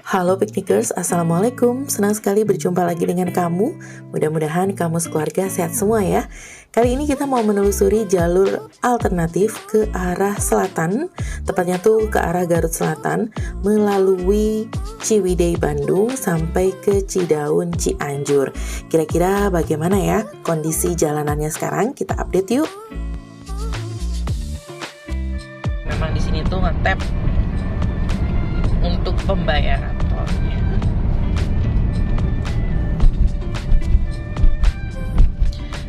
Halo Piknikers, Assalamualaikum. Senang sekali berjumpa lagi dengan kamu. Mudah-mudahan kamu sekeluarga sehat semua ya. Kali ini kita mau menelusuri jalur alternatif ke arah selatan, tepatnya tuh ke arah Garut Selatan, melalui Ciwidey Bandung sampai ke Cidaun Cianjur. Kira-kira bagaimana ya kondisi jalanannya sekarang? Kita update yuk. Memang di sini tuh ngetap untuk pembayaran tolnya.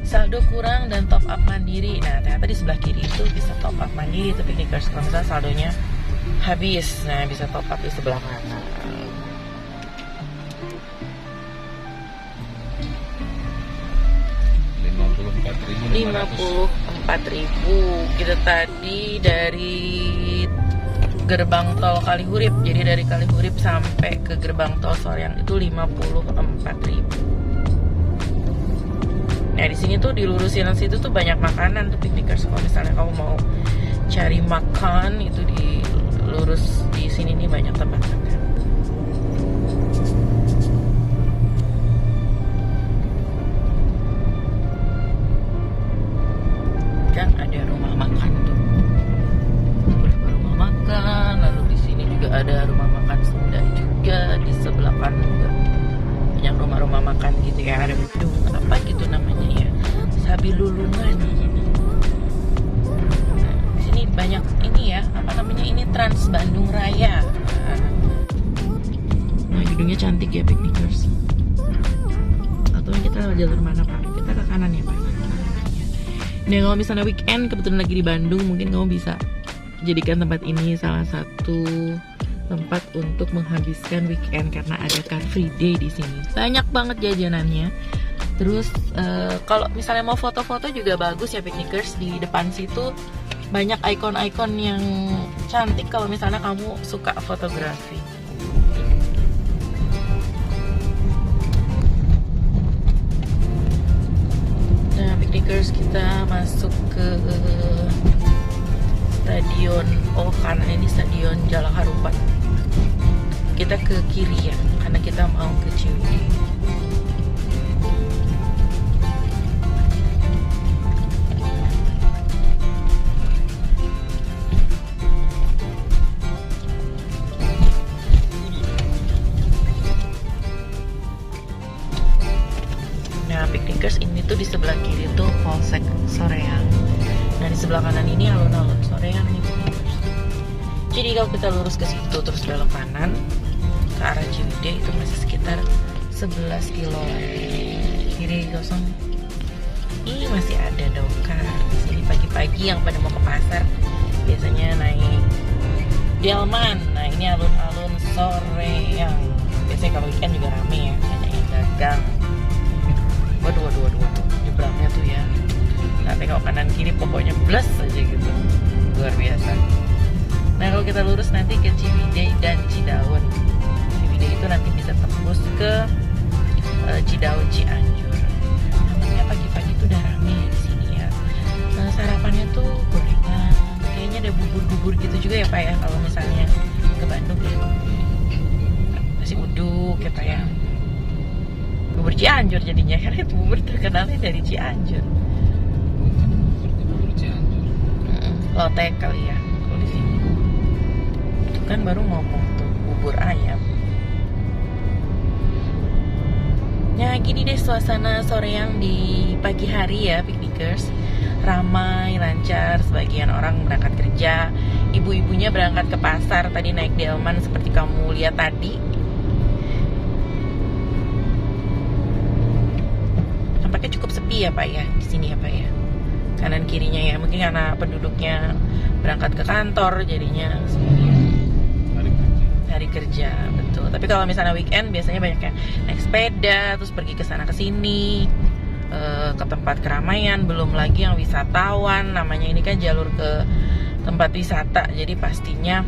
Saldo kurang dan top up mandiri. Nah, ternyata di sebelah kiri itu bisa top up mandiri tuh Piknikers. Kalau misalnya saldonya habis, nah bisa top up di sebelah kanan. Rp54.000. Kita tadi dari gerbang tol Kalihurip, jadi dari Kalihurip sampai ke gerbang tol Soreang itu 54.000. Nah di sini tuh dilurusin situ tuh banyak makanan tuh Piknikers. Kalau misalnya kamu mau cari makan itu dilurus di sini nih banyak tempat makan. Kan ada rumah makan tuh. Lalu di sini juga ada rumah makan Sunda juga, di sebelah kanan juga banyak rumah-rumah makan gitu ya, ada gedung apa gitu namanya ya, Sabilulungan. Nah, di sini banyak ini ya, apa namanya ini Trans Bandung Raya. Nah gedungnya cantik ya Piknikers. Atau kita jalur mana Pak? Kita ke kanan ya Pak. Nah kalau misalnya weekend kebetulan lagi di Bandung, mungkin kamu bisa jadikan tempat ini salah satu tempat untuk menghabiskan weekend karena ada Car Free Day di sini. Banyak banget jajanannya. Terus kalau misalnya mau foto-foto juga bagus ya Piknikers. Di depan situ banyak ikon-ikon yang cantik kalau misalnya kamu suka fotografi. Nah Piknikers, kita masuk ke stadion, oh karena ini stadion Jalak Harupat. Kita ke kiri ya, karena kita mau ke Ciwidey. Nah Piknikers, ini tuh di sebelah kiri tuh Polsek Soreang. Nah di sebelah kanan ini alun-alun Soreang nih. Jadi kalau kita lurus ke situ terus belok kanan ke arah Ciwidey itu masih sekitar 11 kilo. Kiri kosong. Ini masih ada dokar di sini pagi-pagi yang pada mau ke pasar biasanya naik Delman. Nah ini alun-alun Soreang. Biasanya kalau weekend juga rame ya, banyak yang dagang. Waduh. Nyebrangnya tuh ya. Nah tengok kanan kiri pokoknya bless aja gitu, luar biasa. Nah kalau kita lurus nanti ke Ciwidey dan Cidaun. Ciwidey itu nanti bisa tembus ke Cidaun Cianjur. Namanya pagi-pagi tuh udah rame di sini ya. Nah, sarapannya tuh gorengan, kayaknya ada bubur-bubur gitu juga ya Pak ya. Kalau misalnya ke Bandung ya nasi uduk ya Pak ya. Bubur Cianjur jadinya karena itu bubur terkenalnya dari Cianjur. Lotek kali ya kalau di sini. Itu kan baru ngomong tuh bubur ayam. Nah gini deh suasana Soreang di pagi hari ya Piknikers. Ramai, lancar, sebagian orang berangkat kerja, ibu-ibunya berangkat ke pasar, tadi naik delman seperti kamu lihat tadi. Tampaknya cukup sepi ya Pak ya di sini ya Pak ya. Kanan kirinya ya, mungkin karena penduduknya berangkat ke kantor jadinya hari kerja, betul. Tapi kalau misalnya weekend biasanya banyak yang naik sepeda terus pergi ke sana ke sini, ke tempat keramaian. Belum lagi yang wisatawan, namanya ini kan jalur ke tempat wisata, jadi pastinya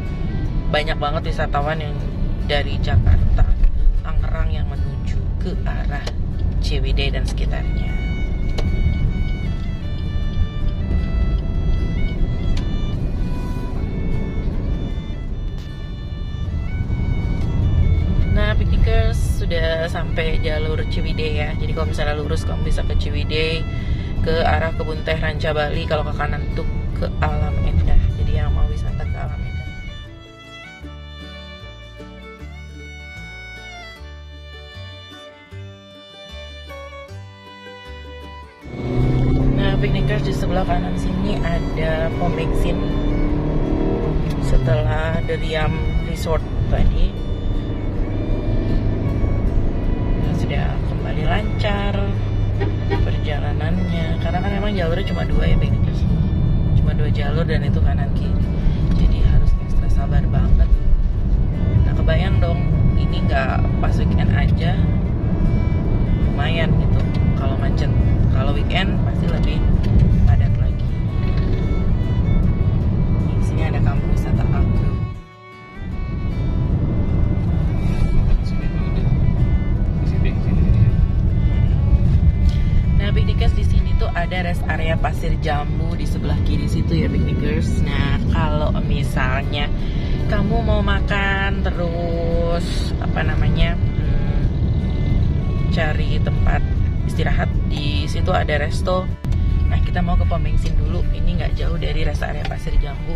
banyak banget wisatawan yang dari Jakarta, Tangerang yang menuju ke arah Ciwidey dan sekitarnya. Piknikers sudah sampai jalur Ciwidey ya. Jadi kalau misalnya lurus kamu bisa ke Ciwidey, ke arah Kebun Teh Ranca Bali. Kalau ke kanan tuh ke Alam Endah. Jadi yang mau wisata ke Alam Endah. Nah, Piknikers, di sebelah kanan sini ada pom bensin setelah The Riam Resort tadi. Nah, sudah kembali lancar perjalanannya, karena kan memang jalurnya cuma 2 ya, Piknikers. Cuma 2 jalur dan itu kanan kiri. Jadi harus ekstra sabar banget. Nah, kebayang dong ini nggak pas weekend aja, lumayan gitu kalau macet. Kalau weekend pasti lebih padat lagi. Di sini ada kampung wisata Agro. Nah, Piknikers, di sini tuh ada rest area pasir jambu di sebelah kiri situ ya, Piknikers. Nah, kalau misalnya kamu mau makan terus cari tempat istirahat, di situ ada resto. Nah, kita mau ke pom bensin dulu. Ini nggak jauh dari rest area pasir jambu.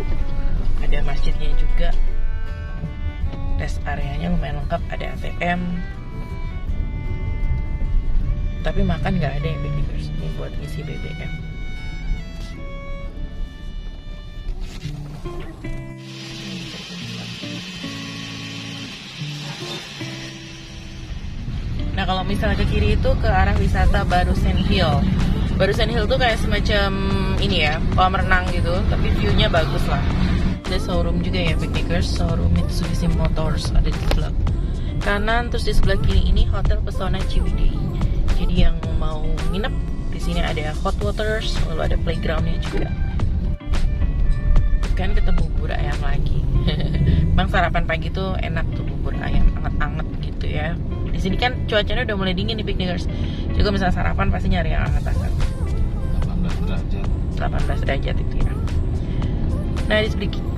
Ada masjidnya juga. Rest areanya lumayan lengkap, ada ATM. Tapi makan nggak ada ya, Piknikers. Ini buat isi BBM. Nah, kalau misalnya ke kiri itu ke arah wisata Barusan Hill. Barusan Hill tuh kayak semacam ini ya, kolam renang gitu, tapi view-nya bagus lah. Ada showroom juga ya, Piknikers. Showroom Mitsubishi Motors ada di sebelah kanan, terus di sebelah kiri ini Hotel Pesona Ciwidey. Jadi yang mau nginep di sini ada hot waters, lalu ada playgroundnya juga. Kan ketemu bubur ayam lagi. Bang, sarapan pagi tuh enak tuh, bubur ayam anget-anget gitu ya. Di sini kan cuacanya udah mulai dingin nih, Piknikers. Juga misalnya sarapan pasti nyari yang hangat-hangat. 18 derajat itu ya. Nah,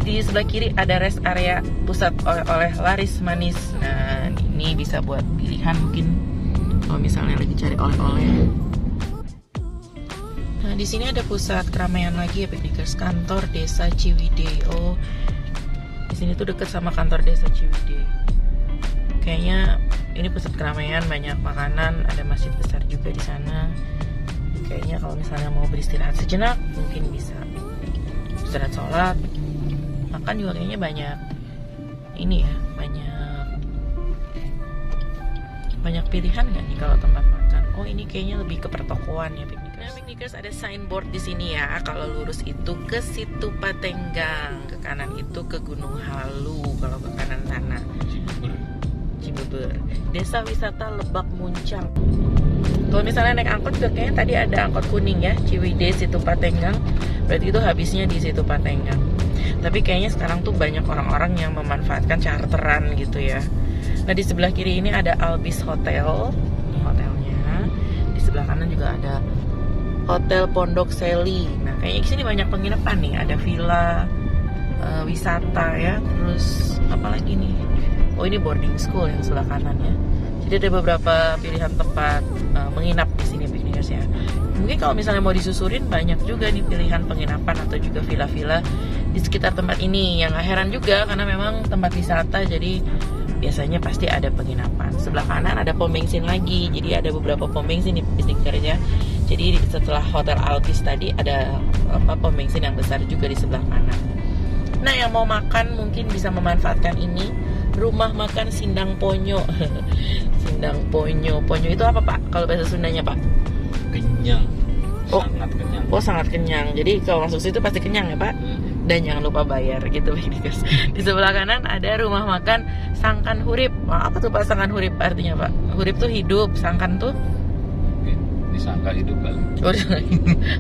di sebelah kiri ada rest area pusat oleh-oleh laris manis. Nah, ini bisa buat pilihan mungkin kalau misalnya lagi cari oleh-oleh. Nah, di sini ada pusat keramaian lagi ya, Piknikers. Kantor Desa Ciwidey. Oh, di sini tuh deket sama kantor Desa Ciwidey. Kayaknya ini pusat keramaian, banyak makanan, ada masjid besar juga di sana. Kayaknya kalau misalnya mau beristirahat sejenak, mungkin bisa istirahat, sholat, makan juga kayaknya banyak. Ini ya, banyak pilihan nggak nih kalau tempat makan? Oh, ini kayaknya lebih ke pertokoan ya, Piknikers. Nah, Piknikers, ada signboard di sini ya. Kalau lurus itu ke Situ Patenggang, ke kanan itu ke Gunung Halu. Kalau ke kanan sana Cibubur, Desa Wisata Lebak Muncang. Kalau misalnya naik angkot juga kayaknya tadi ada angkot kuning ya, Ciwidey Situ Patenggang. Berarti itu habisnya di Situ Patenggang. Tapi kayaknya sekarang tuh banyak orang-orang yang memanfaatkan charteran gitu ya. Nah, di sebelah kiri ini ada Albis Hotel. Ini hotelnya. Di sebelah kanan juga ada Hotel Pondok Seli. Nah, kayaknya di sini banyak penginapan nih. Ada villa, wisata ya. Terus apa lagi nih? Oh, ini boarding school yang sebelah kanan ya. Jadi ada beberapa pilihan tempat menginap di sini, Piknikers ya. Mungkin kalau misalnya mau disusurin, banyak juga nih pilihan penginapan atau juga villa-villa di sekitar tempat ini. Yang gak heran juga karena memang tempat wisata, jadi biasanya pasti ada penginapan. Sebelah kanan ada pom bensin lagi, jadi ada beberapa pom bensin di Piknikers ya. Jadi setelah Hotel Albis tadi ada pom bensin yang besar juga di sebelah kanan. Nah, yang mau makan mungkin bisa memanfaatkan ini, rumah makan Sindang Ponyo. Sindang Ponyo. Ponyo itu apa, Pak? Kalau bahasa Sundanya, Pak? Kenyang. Oh, sangat kenyang. Oh, sangat kenyang. Jadi kalau masuk situ pasti kenyang ya, Pak? Dan jangan lupa bayar gitu, Piknikers. Di sebelah kanan ada rumah makan Sangkan Hurip. Wah, apa tuh, Pak, Sangkan Hurip artinya, Pak? Hurip tuh hidup, Sangkan tuh disangka hidup kali.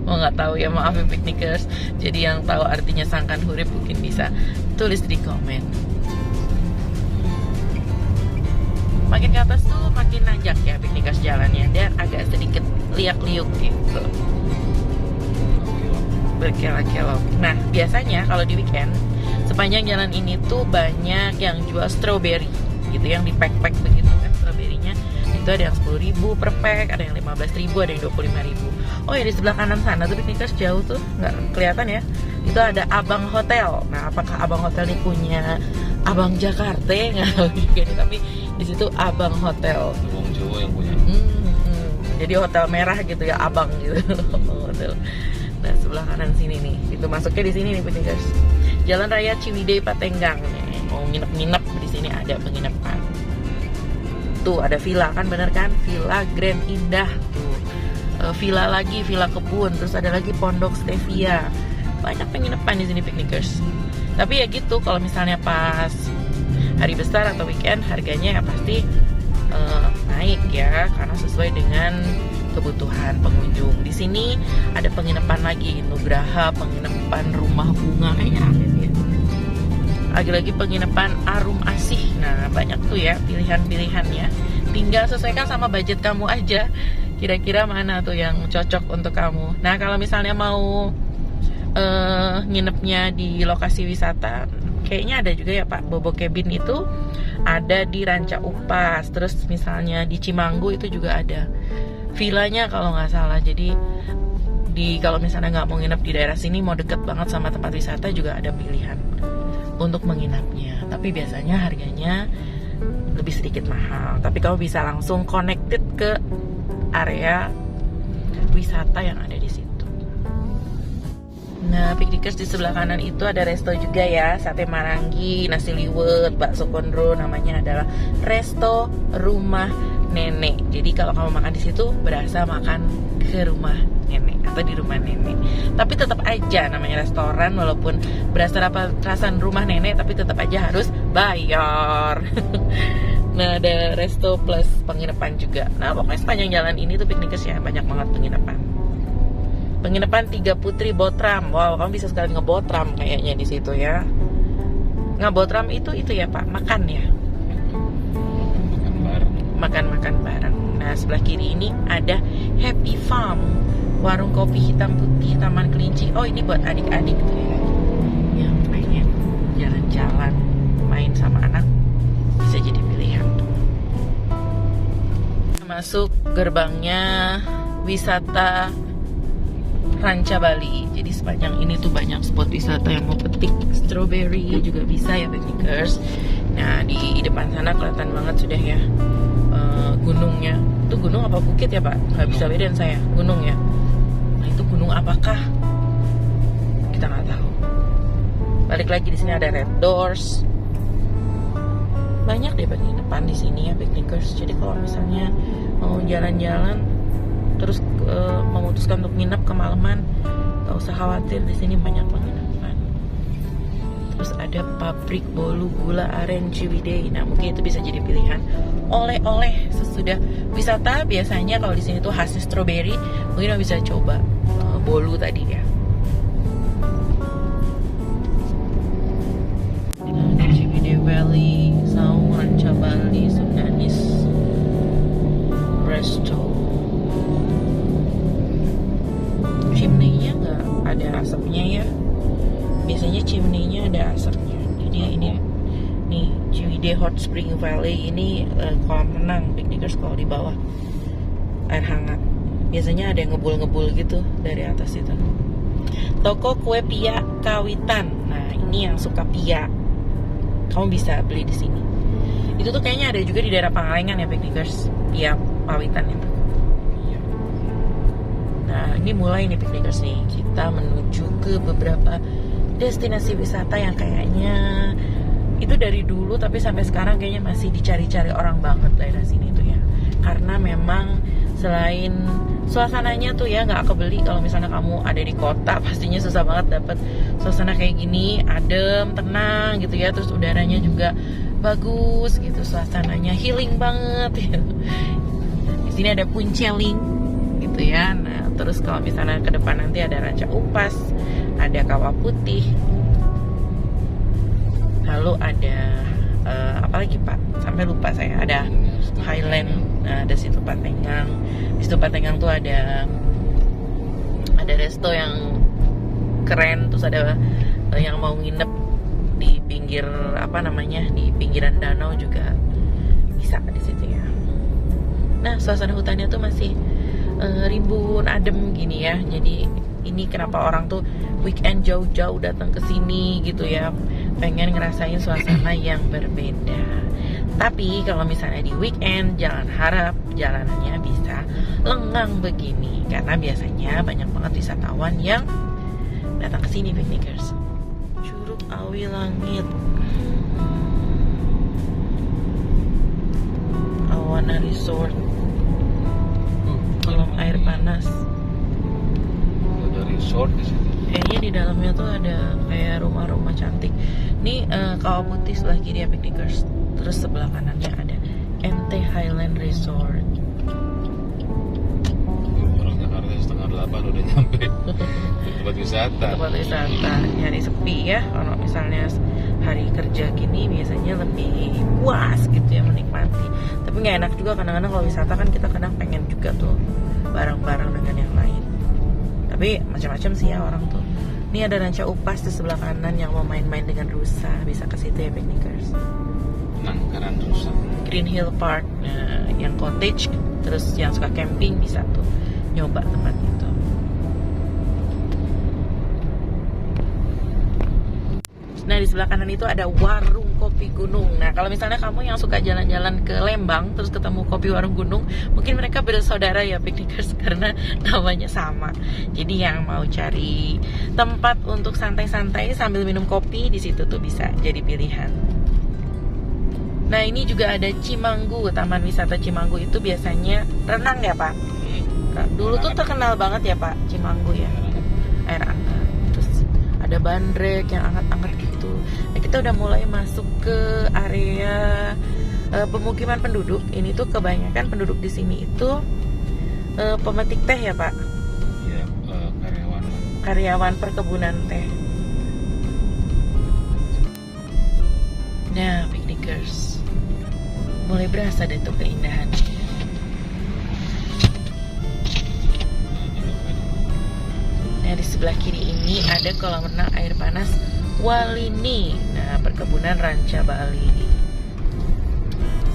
Oh, nggak tahu ya, maaf ya, Piknikers. Jadi yang tahu artinya Sangkan Hurip mungkin bisa tulis di komen. Makin ke atas tuh makin nanjak ya, Piknikers, jalannya, dan agak sedikit liak-liuk gitu, berkelok-kelok. Nah, biasanya kalau di weekend sepanjang jalan ini tuh banyak yang jual strawberry. gitu, yang di pack-pack begitu kan stroberinya. Itu ada yang 10.000 per pack, ada yang 15.000, ada yang 25.000. Oh ya, di sebelah kanan sana tuh piknikers jauh tuh nggak kelihatan ya, itu ada Abang Hotel. Nah, apakah Abang Hotel ini punya Abang Jakarta? Nggak tahu juga nih, tapi di situ Abang Hotel. Wong Jawa yang punya. Jadi hotel merah gitu ya, Abang gitu. Hotel. Nah, sebelah kanan sini nih, itu masuknya di sini nih piknikers. Jalan Raya Ciwidey Patenggang nih. Mau nginep-nginep di sini ada penginapan. Tuh ada villa kan, bener kan? Villa Grand Indah tuh. Villa lagi, villa kebun, terus ada lagi Pondok Stevia. Banyak penginapan di sini piknikers. Tapi ya gitu, kalau misalnya pas hari besar atau weekend harganya ya pasti naik ya, karena sesuai dengan kebutuhan pengunjung. Di sini ada penginapan lagi, Nugraha, penginapan Rumah Bunga kayaknya ada ya. Lagi-lagi penginapan Arum Asih. Nah, banyak tuh ya pilihan-pilihannya. Tinggal sesuaikan sama budget kamu aja. Kira-kira mana tuh yang cocok untuk kamu. Nah, kalau misalnya mau nginepnya di lokasi wisata, kayaknya ada juga ya Pak, Bobo Cabin itu ada di Ranca Upas. Terus misalnya di Cimanggu itu juga ada villanya kalau nggak salah. Jadi kalau misalnya nggak mau nginep di daerah sini, mau deket banget sama tempat wisata, juga ada pilihan untuk menginapnya. Tapi biasanya harganya lebih sedikit mahal. Tapi kamu bisa langsung connected ke area wisata yang ada di situ. Nah, piknikers di sebelah kanan itu ada resto juga ya, sate marangi, nasi liwet, bakso kondro. Namanya adalah Resto Rumah Nenek. Jadi kalau kamu makan di situ berasa makan ke rumah nenek atau di rumah nenek. Tapi tetap aja namanya restoran, walaupun berasa perasaan rumah nenek, tapi tetap aja harus bayar. Nah, ada resto plus penginapan juga. Nah, pokoknya sepanjang jalan ini tuh piknikers ya banyak banget penginapan. Penginapan Tiga Putri Botram. Wow, kamu bisa sekali ngebotram kayaknya di situ ya. Ngebotram itu ya Pak, makan ya. Makan bareng. Makan bareng. Nah, sebelah kiri ini ada Happy Farm, warung kopi hitam putih Taman Kelinci. Oh, ini buat adik-adik tuh ya, yang pengen jalan-jalan main sama anak, bisa jadi pilihan. Masuk gerbangnya wisata Ranca Bali. Jadi sepanjang ini tuh banyak spot wisata yang mau petik strawberry juga bisa ya piknikers. Nah, di depan sana kelihatan banget sudah ya gunungnya. Itu gunung apa bukit ya Pak? Nggak bisa bedain saya. Gunung ya. Nah, itu gunung apakah? Kita nggak tahu. Balik lagi, di sini ada Red Doors. Banyak deh penginapan di sini ya piknikers. Jadi kalau misalnya mau jalan-jalan terus memutuskan untuk nginep kemalaman, gak usah khawatir, di sini banyak penginapan. Terus ada pabrik bolu gula aren Ciwidey. Nah, mungkin itu bisa jadi pilihan oleh-oleh sesudah wisata. Biasanya kalau di sini tuh khasnya strawberry, mungkin bisa coba bolu tadi ya. Nah, Ciwidey Valley, Saung Ranca Bali, Sundanis Resto. Chimney-nya nggak ada asapnya ya. Biasanya chimney-nya ada asapnya. Jadi ini nih Ciwidey Hot Spring Valley ini kolam renang piknikers. Kalau di bawah air hangat, biasanya ada yang ngebul-ngebul gitu dari atas itu. Toko kue pia Kawitan. Nah, ini yang suka pia, kamu bisa beli di sini. Itu tuh kayaknya ada juga di daerah Pangalengan ya piknikers, pia Kawitan itu. Nah, ini mulai nih piknikers nih, kita menuju ke beberapa destinasi wisata yang kayaknya itu dari dulu tapi sampai sekarang kayaknya masih dicari-cari orang banget daerah sini tuh ya. Karena memang selain suasananya tuh ya nggak kebeli, kalau misalnya kamu ada di kota pastinya susah banget dapet suasana kayak gini, adem, tenang gitu ya. Terus udaranya juga bagus gitu, suasananya healing banget ya. Di sini ada Punceling gitu ya. Nah, terus kalau misalnya ke depan nanti ada Ranca Upas, ada Kawah Putih, lalu ada apa lagi Pak? Sampai lupa saya. Ada Highland, nah, ada Situ Patenggang. Di Situ Patenggang tuh ada resto yang keren. Terus ada yang mau nginep di pinggir apa namanya, di pinggiran danau juga bisa di situ ya. Nah, suasana hutannya tuh masih rimbun, adem gini ya. Jadi ini kenapa orang tuh weekend jauh-jauh datang ke sini gitu ya, pengen ngerasain suasana yang berbeda. Tapi kalau misalnya di weekend, jangan harap jalanannya bisa lengang begini, karena biasanya banyak banget wisatawan yang datang ke sini, piknikers. Curug Awi Langit, Awana Resort, kolam air panas. Ada resort di situ. Kayaknya di dalamnya tuh ada kayak rumah-rumah cantik. Nih kawah putih sebelah kiri ya, piknikers. Terus sebelah kanannya ada MT Highland Resort. Orang Jakarta setengah 8 udah nyampe tempat wisata. Tempat wisata nyari sepi ya. Kalau misalnya hari kerja gini biasanya lebih puas gitu ya menikmati. Tapi nggak enak juga kadang-kadang kalau wisata kan kita kadang pengen juga tuh bareng-bareng dengan yang lain. Tapi macam-macam sih ya orang tuh. Ini ada Ranca Upas di sebelah kanan yang mau main-main dengan rusa, bisa ke situ ya, piknikers. Nangkaran rusak. Green Hill Park, nah, yang cottage, terus yang suka camping bisa tuh nyoba tempat itu. Nah, di sebelah kanan itu ada warung kopi gunung. Nah, kalau misalnya kamu yang suka jalan-jalan ke Lembang terus ketemu kopi warung gunung, mungkin mereka bersaudara ya, piknikers, karena namanya sama. Jadi yang mau cari tempat untuk santai-santai sambil minum kopi, di situ tuh bisa jadi pilihan. Nah, ini juga ada Cimanggu, Taman Wisata Cimanggu itu biasanya renang ya, Pak? Dulu tuh terkenal banget ya, Pak, Cimanggu ya. Air hangat. Terus ada bandrek yang hangat-hangat gitu. Nah, kita udah mulai masuk ke area pemukiman penduduk. Ini tuh kebanyakan penduduk di sini itu pemetik teh ya, Pak? Iya, karyawan. Karyawan perkebunan teh. Nah, piknikers, mulai berasa deh tuh keindahan. Nah, di sebelah kiri ini ada kolam renang air panas Walini. Nah, perkebunan Ranca Bali.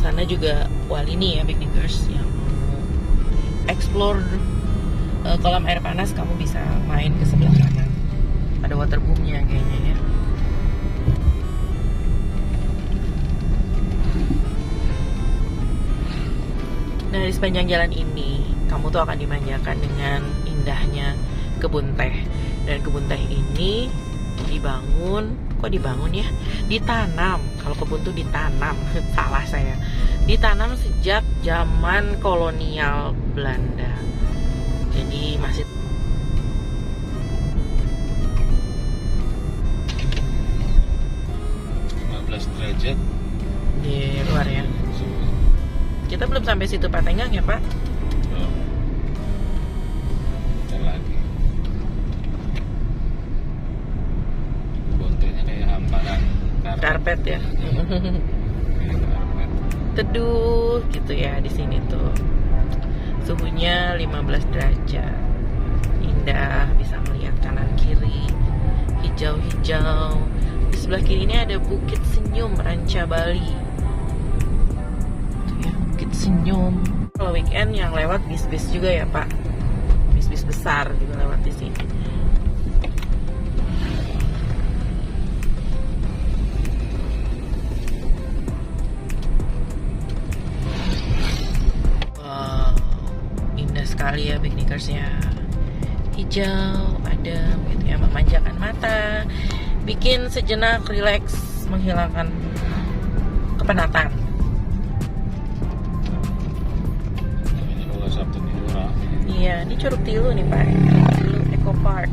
Sana juga Walini ya, piknikers, yang explore kolam air panas, kamu bisa main ke sebelah kanan. Ada waterboomnya kayaknya ya. Nah, di sepanjang jalan ini kamu tuh akan dimanjakan dengan indahnya kebun teh. Dan kebun teh ini dibangun ya? Ditanam. Kalau kebun tuh ditanam, salah saya. Ditanam sejak zaman kolonial Belanda. Jadi masih 15 derajat di luar ya. Kita belum sampai situ Patenggang ya, Pak? Belum. Bentar lagi. Bontenya kayak hamparan Karpet ya. Kayak karpet. Teduh gitu ya di sini tuh. Suhunya 15 derajat. Indah, bisa melihat kanan kiri. Hijau-hijau. Di sebelah kiri ini ada Bukit Senyum Ranca Bali. Senyum. Kalau weekend yang lewat bis-bis juga ya, Pak. Bis-bis besar juga lewat di sini. Wow, indah sekali ya piknikersnya. Hijau, adem gitu ya, memanjakan mata, bikin sejenak rileks, menghilangkan kepenatan. Iya, ini Curug Tilu nih, Pak. Tilu Eco Park.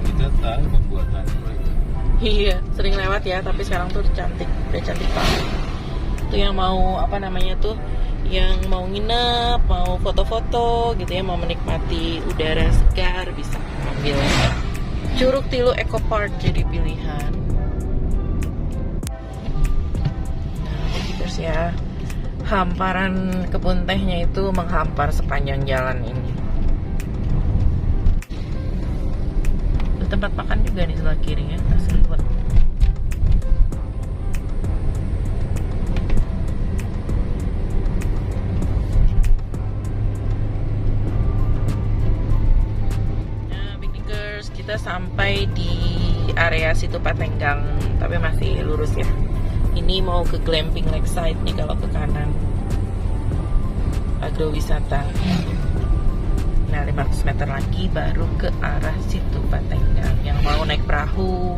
Kita tahu pembuatan itu. Iya, sering lewat ya, tapi sekarang tuh cantik, udah cantik banget. Itu yang mau apa namanya tuh, yang mau nginep, mau foto-foto gitu ya, mau menikmati udara segar, bisa ambil Curug Tilu Eco Park jadi pilihan. Nah, terus ya. Hamparan kebun tehnya itu menghampar sepanjang jalan ini. Ada tempat makan juga di sebelah kiri ya, nasi liwet. sampai di area situ Patenggang, tapi masih lurus ya. Ini mau ke Glamping Lakeside nih kalau ke kanan. Agrowisata. Nah, 500 meter lagi baru ke arah situ Patenggang. Yang mau naik perahu,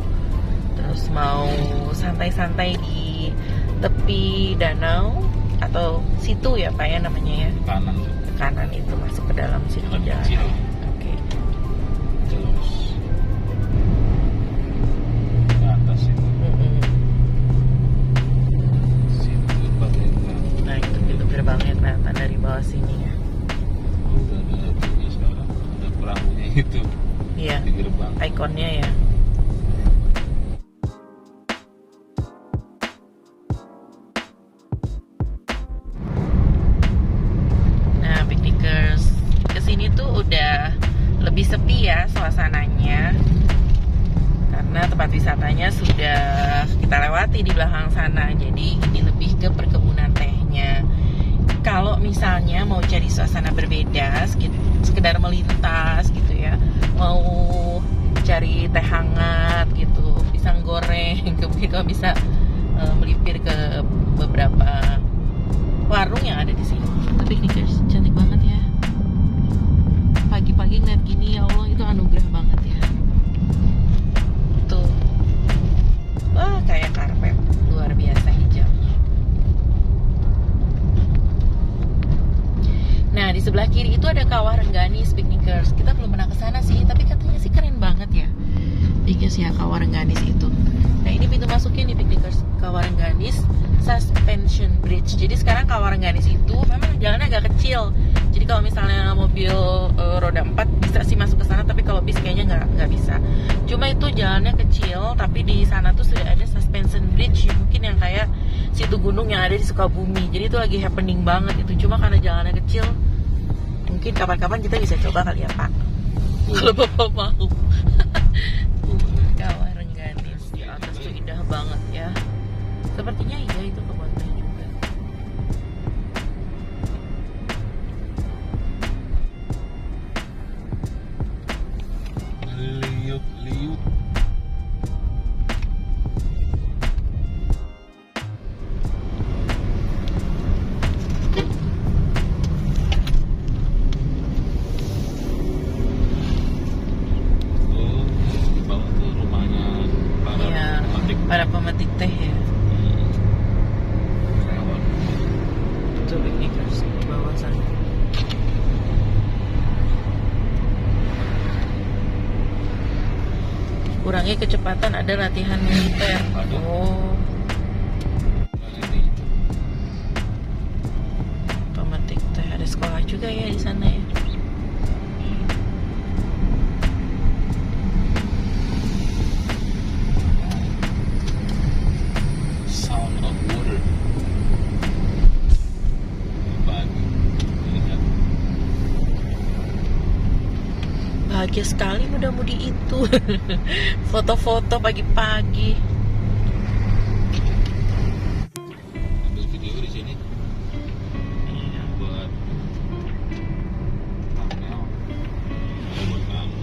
terus mau santai-santai di tepi danau atau situ ya Pak ya namanya ya. Kanan tuh. Kanan itu masuk ke dalam situ Lebih jalan. kecil. Oke. Terus ke atas itu. Situ Patenggang. Nah itu pintu gerbangnya kelihatan dari bawah sini ya. Udah ada itunya sekarang. Ada perahunya itu Iya. di gerbang. Ikonnya ya. Nah, piknikers, kesini tuh udah lebih sepi ya suasananya, karena tempat wisatanya sudah kita lewati di belakang sana. Jadi ini lebih ke perkebunan tehnya. Kalau misalnya mau cari suasana berbeda, sekedar melintas gitu ya, mau cari teh hangat gitu, pisang goreng, mungkin kalau bisa melipir ke beberapa warung yang ada di sini. Tapi piknikers cantik banget ya. Pagi-pagi ngeliat gini, ya Allah, itu anugerah banget ya. Tuh, wah kayak karpet, luar biasa hijaunya. Nah, di sebelah kiri itu ada Kawah Rengganis, piknikers. Kita belum pernah ke sana sih, tapi katanya sih keren banget ya. Piknikers ya, Kawah Rengganis itu. Nah, ini pintu masuknya nih, piknikers. Kawah Rengganis Suspension Bridge. Jadi sekarang Kawah Rengganis itu memang jalannya agak kecil. Jadi kalau misalnya mobil roda 4 bisa sih masuk ke sana, tapi kalau bis kayaknya nggak bisa. Cuma itu jalannya kecil, tapi di sana tuh sudah ada suspension bridge, mungkin yang kayak situ gunung yang ada di Sukabumi. Jadi itu lagi happening banget itu. Cuma karena jalannya kecil, mungkin kapan-kapan kita bisa coba kali ya Pak. Kalau Bapak mau. Kawah Rengganis di atas tuh indah banget ya. Sepertinya iya itu kebun teh juga. Liuk-liuk. Oh, di bawah tuh rumahnya para Iya, pemetik. para pemetik teh ya. Sewon. Itu piknikers di bawah sana. Kurangi kecepatan, ada latihan militer. Aduh. Oh, Ini pemetik teh, ada sekolah juga ya di sana ya. Sound of water. Pagi. Lihat. Bahagia sekali muda-mudi itu. Foto-foto pagi-pagi. Ambil video di sini buat thumbnail. Buat kamu.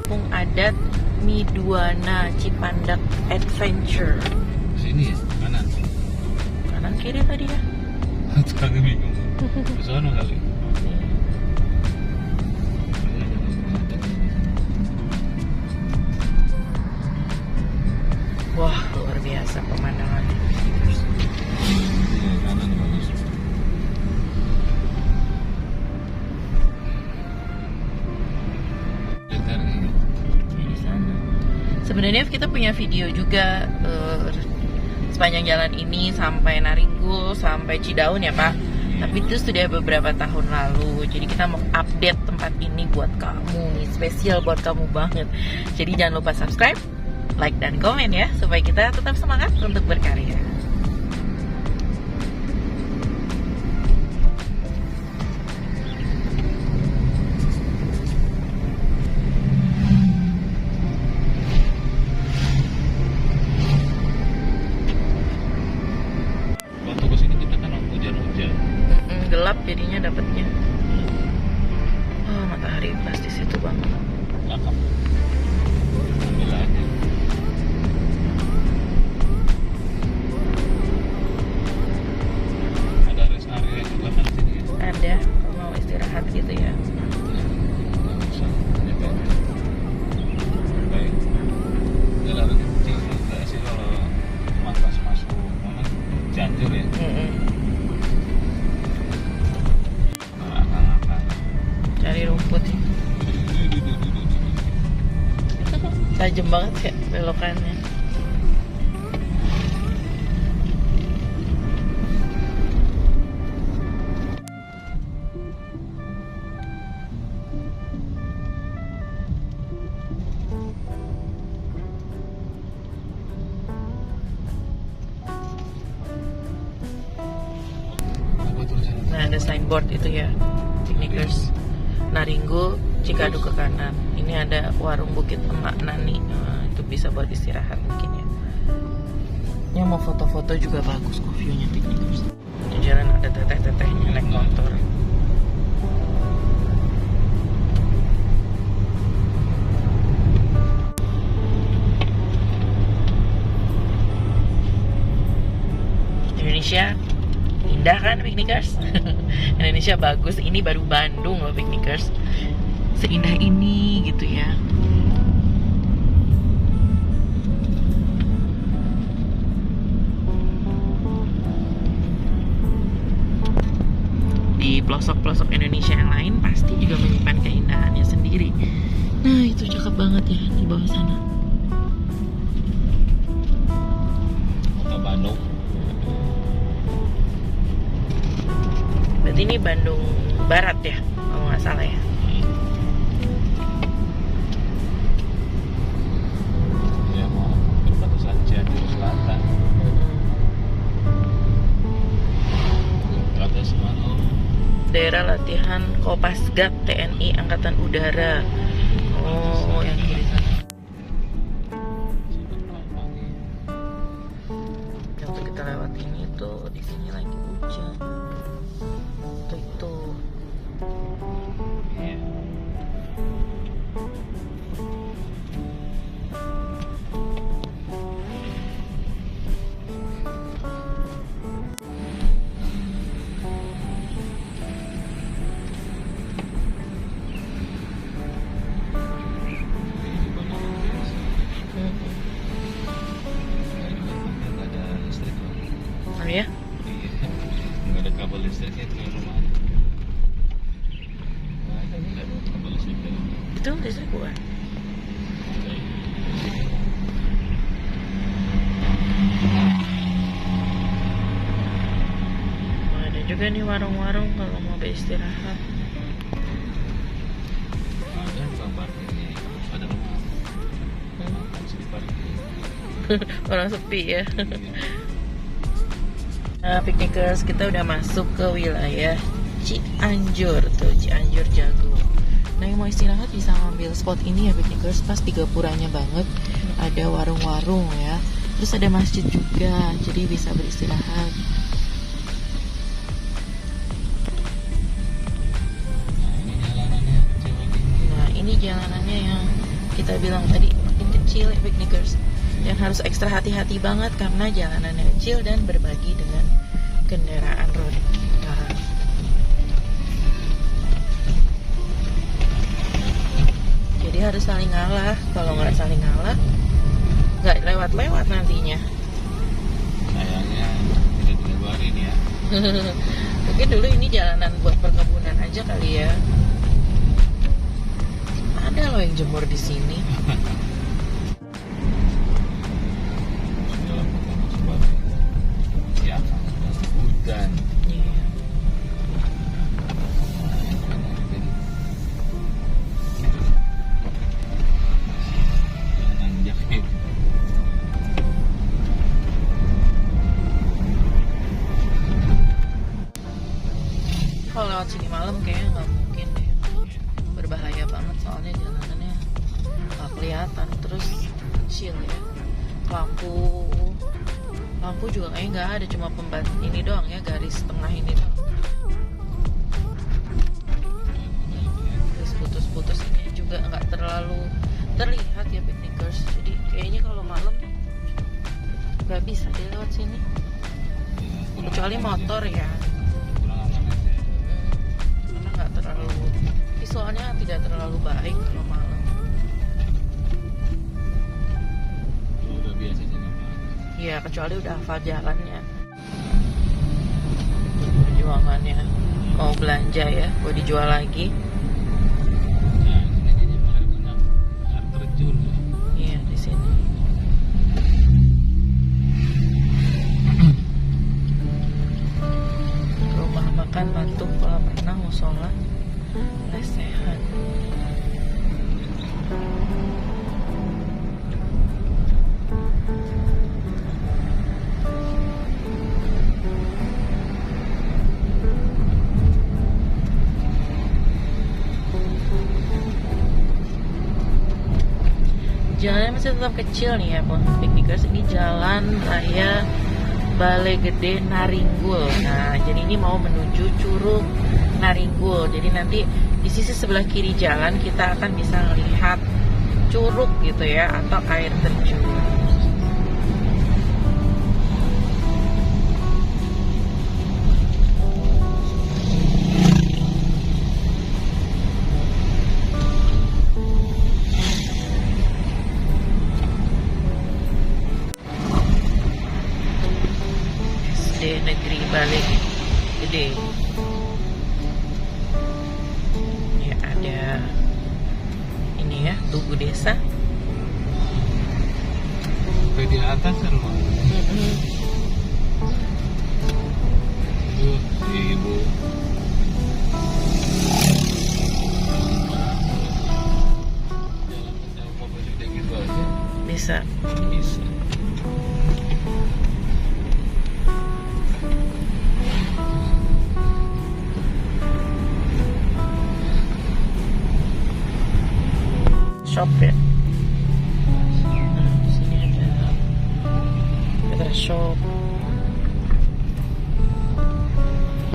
Kampung adat Miduana Cipandak Adventure. Sini ya, kanan. Kanan kiri tadi ya. Sekarang bingung. Ke sana kali. Wah, luar biasa pemandangannya. Iya, kanan bagus. Letarnya. Di sana. Sebenarnya kita punya video juga sepanjang jalan ini sampai Naringgul, sampai Cidaun ya Pak. Tapi itu sudah beberapa tahun lalu. Jadi kita mau update tempat ini buat kamu nih, spesial buat kamu banget. Jadi jangan lupa subscribe, like dan komen ya, supaya kita tetap semangat untuk berkarya. gelap jadinya dapatnya. Oh, matahari pas di situ banget. Cakep. Ambil aja. Ada rest area juga kan di sini ya? Ada, kalau mau istirahat gitu ya. Nggak usah, ya kan? Baik. Jalan kecil juga sih kalau pas masuk mana Cianjur ya. Akang-akang. Cari rumput sih. Tajam banget ya belokannya. Apa tulisannya? Nah, ada signboard itu ya, Picnickers Naringgo, Cikadu ke kanan. Ini ada warung Bukit Emak Nani. Nah, itu bisa buat istirahat mungkin ya. Yang mau foto-foto juga bagus kok view-nya Picnickers. Di jalan ada teteh-tetehnya naik motor. Indonesia indah kan Picnickers? Indonesia bagus. Ini baru Bandung loh Picnickers. Seindah ini gitu ya. Di pelosok-pelosok Indonesia yang lain pasti juga menyimpan keindahannya sendiri. Nah, itu cakep banget ya di bawah sana. Kota Bandung. Berarti ini Bandung Barat ya, kalau nggak salah ya. Ya mau perbatasan Cianjur Selatan. Ada Semarang. Daerah latihan Kopasgat TNI Angkatan Udara. Oh, yang kiri sana. Waktu kita lewat ini tuh di sini lagi hujan. Tuh itu. Iya. Oh ya? Nggak ada kabel listriknya itu yang rumah. Nggak ada kabel listrik dari Itu listrik bukan? Oh, ada juga nih warung-warung kalau mau beristirahat. ada tukang parkir nih. Harus ada rumah. Harus di parkir. Orang sepi ya. Nah, Picnickers, kita udah masuk ke wilayah Cianjur tuh, Cianjur Jago. Nah, yang mau istirahat bisa ngambil spot ini ya Picnickers, pas di gapuranya banget. Ada warung-warung ya. Terus ada masjid juga, jadi bisa beristirahat. Nah, ini jalanannya yang kita bilang tadi makin kecil ya Picnickers. Yang harus ekstra hati-hati banget karena jalanannya kecil dan berbagi dengan kendaraan roda. Jadi harus saling ngalah. Kalau nggak saling ngalah, nggak lewat-lewat nantinya. Sayangnya tidak dilebarin ya. Mungkin dulu ini jalanan buat perkebunan aja kali ya. Ada loh yang jemur di sini. Dan kalau lewat sini malam kayaknya nggak mungkin deh. Berbahaya banget soalnya jalanannya nggak kelihatan, terus kecil ya. Lampu juga kayaknya nggak ada, cuma pembantu ini doang ya, garis tengah ini doang. sore ya. Kurang aman aja. Karena nggak terlalu, visualnya tidak terlalu baik kalau malam. Kalau udah biasa sih nggak apa-apa. Iya, kecuali udah hafal jalannya. Perjuangannya mau belanja ya, mau dijual lagi. Nah, ini kayaknya mulai banyak air terjun ya. Iya, di sini. Rumah makan, mantu, kolam renang, musola, lesehan. Jalannya masih tetap kecil nih ya, piknikers. Ini jalan raya Balai Gede Naringgul. Nah, jadi ini mau menuju Curug Naringgul. Jadi nanti di sisi sebelah kiri jalan kita akan bisa melihat curug gitu ya, atau air terjun. SD Negeri Balai Gede. Ya, ada ini ya, Tugu Desa. Sampai di atas kan loh. Itu si ibu. Jalan menjauh mobil udah gitu aja. Bisa. Bisa. Shop ya. Nah, di sini ada shop.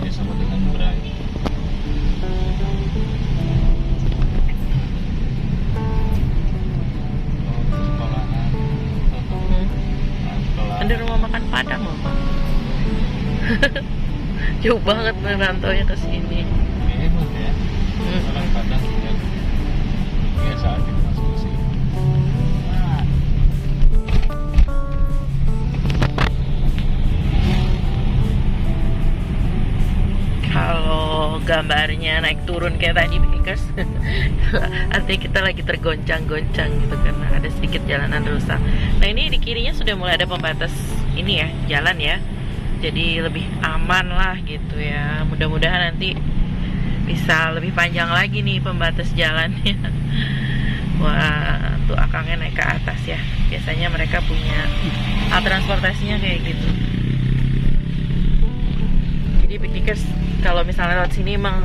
Ya sama dengan Bray. Oh, sekolahan. Sekolah. Ada rumah makan Padang loh, Pak. Jauh banget merantaunya ke sini. Hebat ya. Orang Padang yang biasa aja masuk ke sini. Kalau gambarnya naik turun kayak tadi, pikers, artinya kita lagi tergoncang-goncang gitu karena ada sedikit jalanan rusak. Nah, ini di kirinya sudah mulai ada pembatas ini ya, jalan ya. Jadi lebih aman lah gitu ya. Mudah-mudahan nanti bisa lebih panjang lagi nih pembatas jalannya. Wah, tuh akangnya naik ke atas ya. Biasanya mereka punya alat transportasinya kayak gitu. Jadi piknikers, kalau misalnya lewat sini emang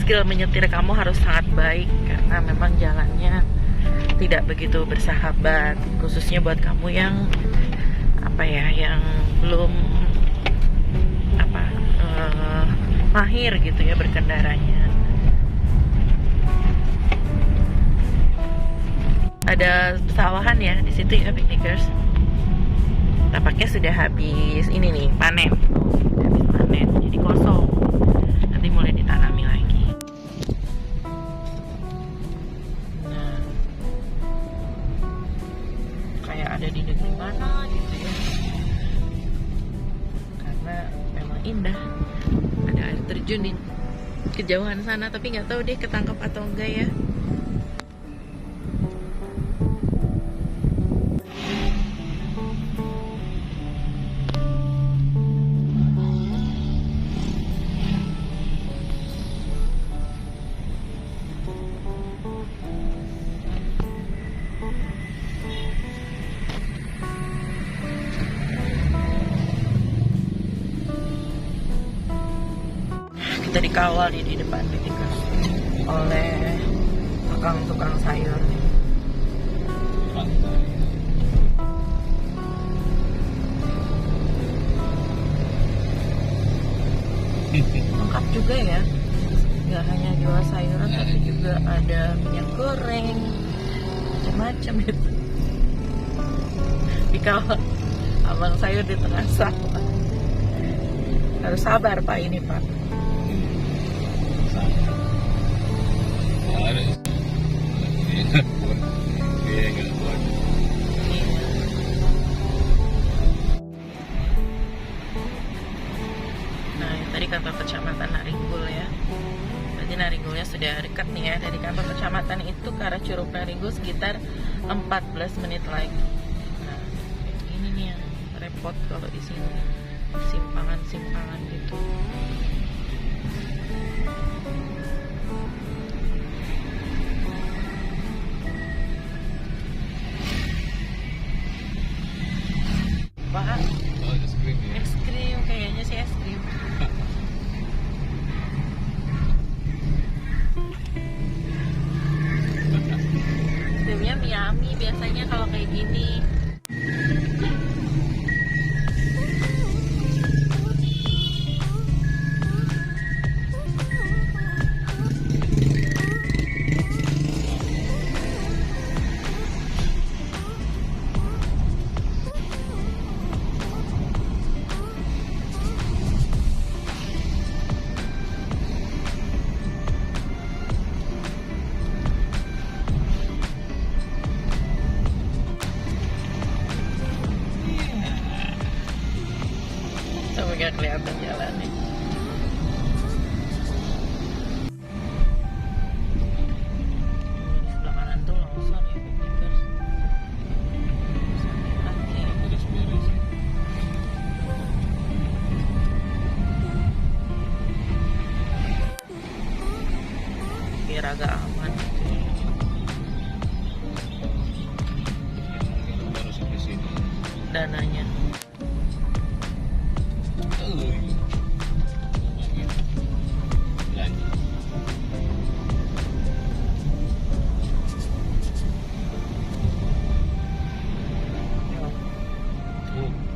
skill menyetir kamu harus sangat baik karena memang jalannya tidak begitu bersahabat, khususnya buat kamu yang yang belum mahir gitu ya berkendaranya. Ada pesawahan ya di situ ya, piknikers. Tampaknya sudah habis ini nih panen. Habis panen, jadi kosong. Nanti mulai ditanami lagi. Nah, kayak ada di negeri mana gitu ya. Karena memang indah. Ada air terjun di kejauhan sana, tapi nggak tahu deh ketangkap atau enggak ya. Kita dikawal nih di depan piknikers oleh tukang sayur nih. Lengkap juga ya, nggak hanya jual sayuran tapi juga ada minyak goreng macam-macam gitu. Dikawal abang sayur di tengah sawah. Harus sabar Pak ini Pak. Nah, tadi kantor kecamatan Naringgul ya. Berarti Naringgulnya sudah dekat nih ya. Dari kantor kecamatan itu ke arah Curug Naringgul sekitar 14 menit lagi. Nah, ini nih yang repot kalau di sini. Simpangan-simpangan gitu. Pak, es krim kayaknya sih es krim. Krimnya Miami biasanya kalau kayak gini. Sampai gak kelihatan jalannya. Di sebelah kanan tuh longsor ya, piknikers. Biar agak aman gitu ya. Dananya.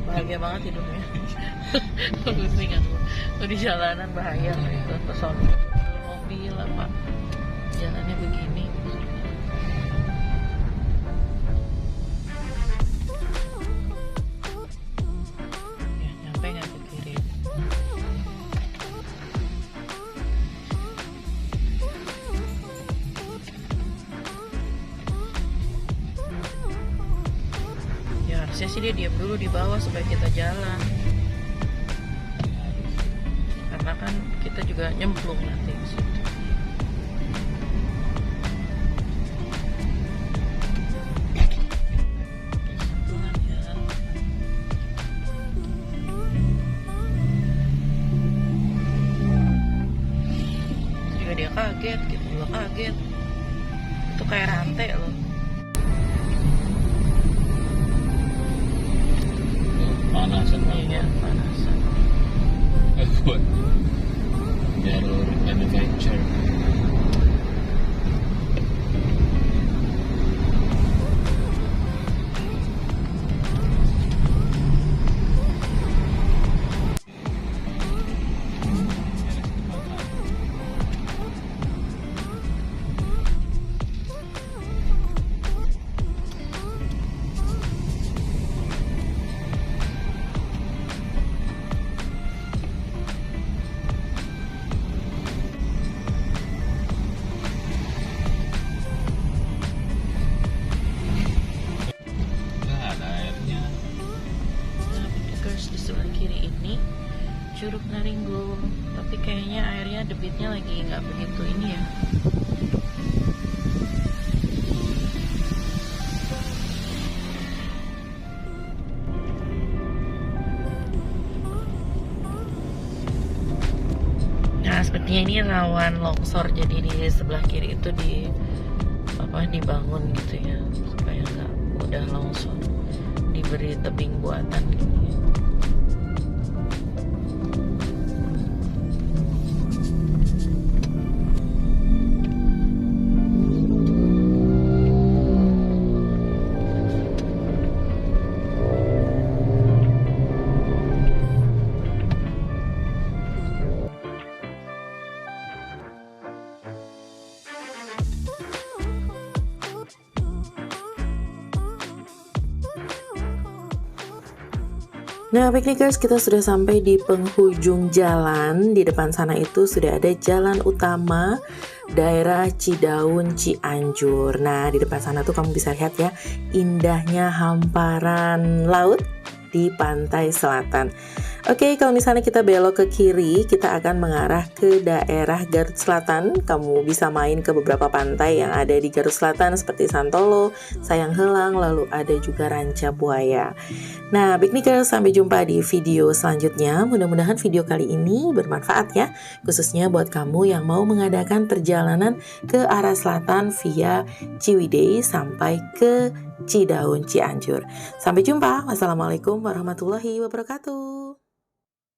Bahagia banget hidupnya. Pusing aku. Di jalanan bahaya itu pesona. Mobil apa? Jalannya begini. Ya, nyampe nggak ke kiri? Ya harusnya sih dia diam dulu di bawah supaya kita jalan. Karena kan kita juga nyemplung nanti di situ. Juga dia kaget, kita juga kaget. Itu kayak rantai loh. Panasan Iya, panasan. buat jalur adventure. Di sebelah kiri ini Curug Naringgul, tapi kayaknya airnya debitnya lagi nggak begitu ini ya. Nah, sepertinya ini rawan longsor, jadi di sebelah kiri itu dibangun gitu ya supaya nggak mudah longsor, diberi tebing buatan gitu. Nah, piknikers, kita sudah sampai di penghujung jalan. Di depan sana itu sudah ada jalan utama daerah Cidaun Cianjur. Nah, di depan sana tuh kamu bisa lihat ya, indahnya hamparan laut di pantai selatan. Oke, kalau misalnya kita belok ke kiri, kita akan mengarah ke daerah Garut Selatan. Kamu bisa main ke beberapa pantai yang ada di Garut Selatan seperti Santolo, Sayang Helang, lalu ada juga Ranca Buaya. Nah, piknikers, sampai jumpa di video selanjutnya. Mudah-mudahan video kali ini bermanfaat ya, khususnya buat kamu yang mau mengadakan perjalanan ke arah selatan via Ciwidey sampai ke Cidaun Cianjur. Sampai jumpa. Wassalamualaikum warahmatullahi wabarakatuh.